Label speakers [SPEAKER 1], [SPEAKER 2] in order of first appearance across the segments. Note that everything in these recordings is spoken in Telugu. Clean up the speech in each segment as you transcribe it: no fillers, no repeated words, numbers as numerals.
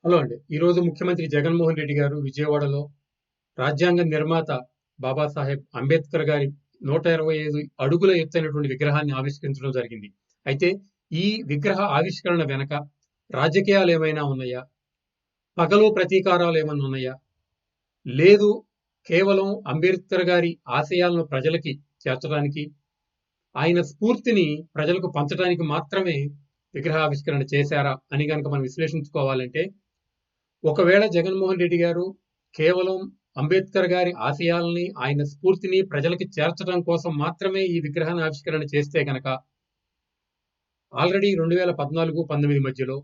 [SPEAKER 1] హలో అండి. ఈరోజు ముఖ్యమంత్రి జగన్మోహన్ రెడ్డి గారు విజయవాడలో రాజ్యాంగ నిర్మాత బాబాసాహెబ్ అంబేద్కర్ గారి 125 అడుగుల ఎత్తైనటువంటి విగ్రహాన్ని ఆవిష్కరించడం జరిగింది. అయితే ఈ విగ్రహ ఆవిష్కరణ వెనక రాజకీయాలేమైనా ఉన్నాయా? పగలు ప్రతీకారాలేమన్నా ఉన్నాయా? లేదు, కేవలం అంబేద్కర్ గారి ఆశయాలను ప్రజలకి చేర్చడానికి, ఆయన స్ఫూర్తిని ప్రజలకు పంచడానికి మాత్రమే విగ్రహావిష్కరణ చేశారా అని గనక మనం విశ్లేషించుకోవాలంటే, ఒకవేళ జగన్మోహన్ రెడ్డి గారు కేవలం అంబేద్కర్ గారి ఆశయాల్ని, ఆయన స్ఫూర్తిని ప్రజలకి చేర్చడం కోసం మాత్రమే ఈ విగ్రహాన్ని ఆవిష్కరణ చేస్తే గనక, ఆల్రెడీ 2014, 19 మధ్యలో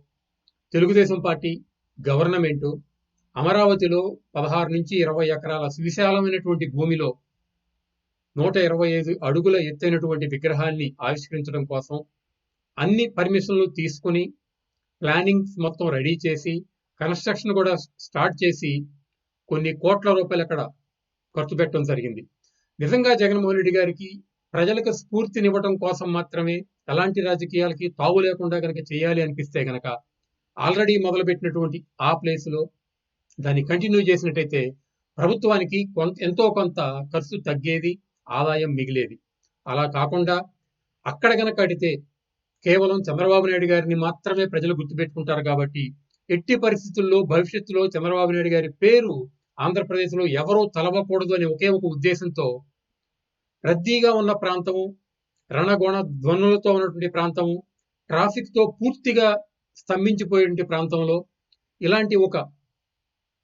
[SPEAKER 1] తెలుగుదేశం పార్టీ గవర్నమెంటు అమరావతిలో 16-20 ఎకరాల సువిశాలమైనటువంటి భూమిలో 125 అడుగుల ఎత్తైనటువంటి విగ్రహాన్ని ఆవిష్కరించడం కోసం అన్ని పర్మిషన్లు తీసుకుని ప్లానింగ్స్ మొత్తం రెడీ చేసి కన్స్ట్రక్షన్ కూడా స్టార్ట్ చేసి కొన్ని కోట్ల రూపాయలు అక్కడ ఖర్చు పెట్టడం జరిగింది. నిజంగా జగన్మోహన్ రెడ్డి గారికి ప్రజలకు స్ఫూర్తినివ్వడం కోసం మాత్రమే, ఎలాంటి రాజకీయాలకి తావు లేకుండా కనుక చేయాలి అనిపిస్తే గనక ఆల్రెడీ మొదలుపెట్టినటువంటి ఆ ప్లేస్లో దాన్ని కంటిన్యూ చేసినట్టయితే ప్రభుత్వానికి ఎంతో కొంత ఖర్చు తగ్గేది, ఆదాయం మిగిలేది. అలా కాకుండా అక్కడ గనక కడితే కేవలం చంద్రబాబు నాయుడు గారిని మాత్రమే ప్రజలు గుర్తుపెట్టుకుంటారు కాబట్టి ఎట్టి పరిస్థితుల్లో భవిష్యత్తులో చంద్రబాబు నాయుడు గారి పేరు ఆంధ్రప్రదేశ్లో ఎవరూ తలవకూడదు అనే ఒకే ఒక ఉద్దేశంతో రద్దీగా ఉన్న ప్రాంతము, రణగొణ ధ్వనులతో ఉన్నటువంటి ప్రాంతము, ట్రాఫిక్తో పూర్తిగా స్తంభించిపోయేటువంటి ప్రాంతంలో ఇలాంటి ఒక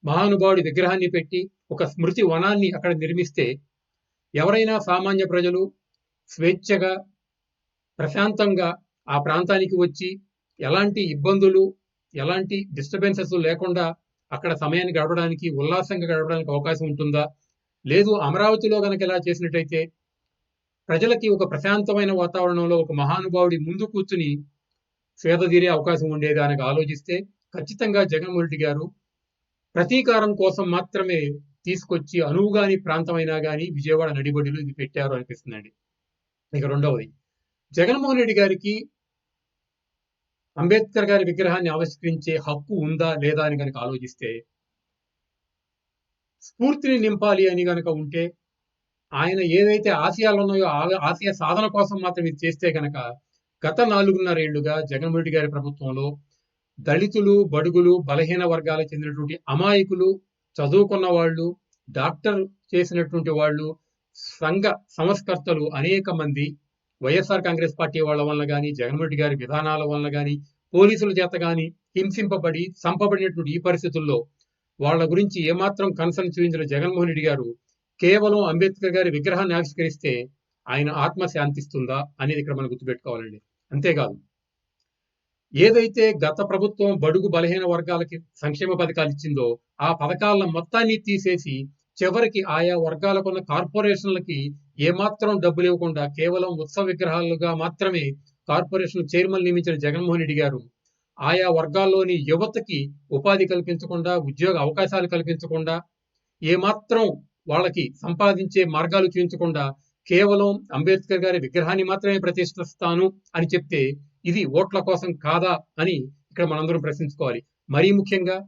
[SPEAKER 1] మహానుభావుడి విగ్రహాన్ని పెట్టి ఒక స్మృతి వనాన్ని అక్కడ నిర్మిస్తే ఎవరైనా సామాన్య ప్రజలు స్వేచ్ఛగా, ప్రశాంతంగా ఆ ప్రాంతానికి వచ్చి ఎలాంటి ఇబ్బందులు, ఎలాంటి డిస్టర్బెన్సెస్ లేకుండా అక్కడ సమయాన్ని గడపడానికి, ఉల్లాసంగా గడపడానికి అవకాశం ఉంటుందా? లేదు, అమరావతిలో గనక ఇలా చేసినట్టయితే ప్రజలకి ఒక ప్రశాంతమైన వాతావరణంలో ఒక మహానుభావుడి ముందు కూర్చుని సేదతీరే అవకాశం ఉండేదా అని ఆలోచిస్తే ఖచ్చితంగా జగన్మోహన్ రెడ్డి గారు ప్రతీకారం కోసం మాత్రమే తీసుకొచ్చి అనువుగాని ప్రాంతమైనా గానీ విజయవాడ నడిబొడ్డులో ఇది పెట్టారు అనిపిస్తుందండి. ఇక రెండవది, జగన్మోహన్ రెడ్డి గారికి అంబేద్కర్ గారి విగ్రహాన్ని ఆవిష్కరించే హక్కు ఉందా లేదా అని కనుక ఆలోచిస్తే, స్ఫూర్తిని నింపాలి అని గనక ఉంటే, ఆయన ఏదైతే ఆశయాలు ఉన్నాయో ఆశయ సాధన కోసం మాత్రం ఇది చేస్తే గనక గత 4.5 ఏళ్లుగా జగన్మోహన్ రెడ్డి గారి ప్రభుత్వంలో దళితులు, బడుగులు, బలహీన వర్గాలకు చెందినటువంటి అమాయకులు, చదువుకున్న వాళ్ళు, డాక్టర్ చేసినటువంటి వాళ్ళు, సంఘ సంస్కర్తలు అనేక మంది వైఎస్ఆర్ కాంగ్రెస్ పార్టీ వాళ్ళ వల్ల కానీ, జగన్మోహన్ రెడ్డి గారి విధానాల వల్ల కానీ, పోలీసుల చేత కానీ హింసింపబడి చంపబడినటువంటి ఈ పరిస్థితుల్లో వాళ్ళ గురించి ఏమాత్రం కన్సర్న్ చూపించిన జగన్మోహన్ రెడ్డి గారు కేవలం అంబేద్కర్ గారి విగ్రహాన్ని ఆవిష్కరిస్తే ఆయన ఆత్మ శాంతిస్తుందా అనేది ఇక్కడ మనం గుర్తుపెట్టుకోవాలండి. అంతేకాదు, ఏదైతే గత ప్రభుత్వం బడుగు బలహీన వర్గాలకి సంక్షేమ పథకాలు ఇచ్చిందో ఆ పథకాల మొత్తాన్ని తీసేసి చివరికి ఆయా వర్గాలకున్న కార్పొరేషన్లకి ఏమాత్రం డబ్బులు ఇవ్వకుండా కేవలం ఉత్సవ విగ్రహాలుగా మాత్రమే కార్పొరేషన్ చైర్మన్ నియమించిన జగన్మోహన్ రెడ్డి గారు ఆయా వర్గాల్లోని యువతకి ఉపాధి కల్పించకుండా, ఉద్యోగ అవకాశాలు కల్పించకుండా, ఏమాత్రం వాళ్ళకి సంపాదించే మార్గాలు చూపించకుండా కేవలం అంబేద్కర్ గారి విగ్రహాన్ని మాత్రమే ప్రతిష్ఠిస్తాను అని చెప్తే ఇది ఓట్ల కోసం కాదా అని ఇక్కడ మనందరం ప్రశ్నించుకోవాలి. మరీ ముఖ్యంగా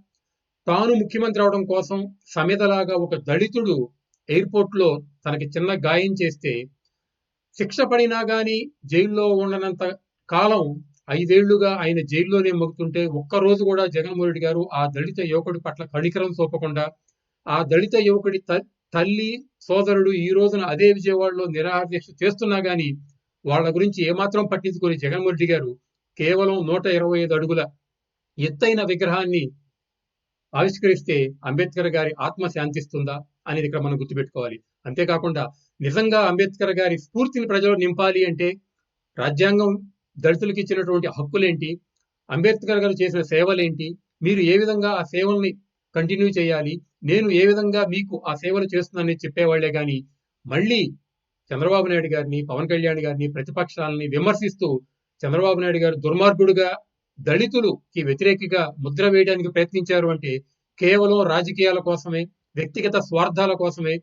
[SPEAKER 1] తాను ముఖ్యమంత్రి అవడం కోసం సమిధలాగా ఒక దళితుడు ఎయిర్పోర్ట్ లో తనకి చిన్న గాయం చేస్తే శిక్ష పడినా గాని జైల్లో ఉండనంత కాలం 5 ఏళ్లుగా ఆయన జైల్లోనే మగ్గుతుంటే ఒక్కరోజు కూడా జగన్మోహన్ రెడ్డి గారు ఆ దళిత యువకుడి పట్ల కనికరం చూపకుండా, ఆ దళిత యువకుడి తల్లి, సోదరుడు ఈ రోజున అదే విజయవాడలో నిరాహార దీక్ష చేస్తున్నా గాని వాళ్ళ గురించి ఏమాత్రం పట్టించుకొని జగన్మోహన్ రెడ్డి గారు కేవలం 125 అడుగుల ఎత్తైన విగ్రహాన్ని ఆవిష్కరిస్తే అంబేద్కర్ గారి ఆత్మ శాంతిస్తుందా అనేది ఇక్కడ మనం గుర్తుపెట్టుకోవాలి. అంతేకాకుండా నిజంగా అంబేద్కర్ గారి స్ఫూర్తిని ప్రజలు నింపాలి అంటే రాజ్యాంగం దళితులకు ఇచ్చినటువంటి హక్కులేంటి, అంబేద్కర్ గారు చేసిన సేవలేంటి, మీరు ఏ విధంగా ఆ సేవల్ని కంటిన్యూ చేయాలి, నేను ఏ విధంగా మీకు ఆ సేవలు చేస్తున్నానని చెప్పేవాళ్లే గాని మళ్ళీ చంద్రబాబు నాయుడు గారిని, పవన్ కళ్యాణ్ గారిని, ప్రతిపక్షాలని విమర్శిస్తూ చంద్రబాబు నాయుడు గారు దుర్మార్గుడుగా, దళితులుకి వ్యతిరేకిగా ముద్ర వేయడానికి ప్రయత్నించారు అంటే కేవలం రాజకీయాల కోసమే, వ్యక్తిగత స్వార్థాల కోసమే.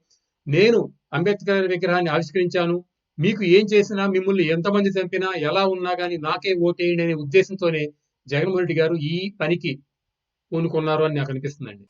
[SPEAKER 1] నేను అంబేద్కర్ విగ్రహాన్ని ఆవిష్కరించాను, మీకు ఏం చేసినా, మిమ్మల్ని ఎంతమంది చంపినా, ఎలా ఉన్నా గానీ నాకే ఓటేయండి అనే ఉద్దేశంతోనే జగన్మోహన్ రెడ్డి గారు ఈ పనికి పూనుకున్నారు అని నాకు అనిపిస్తుందండి.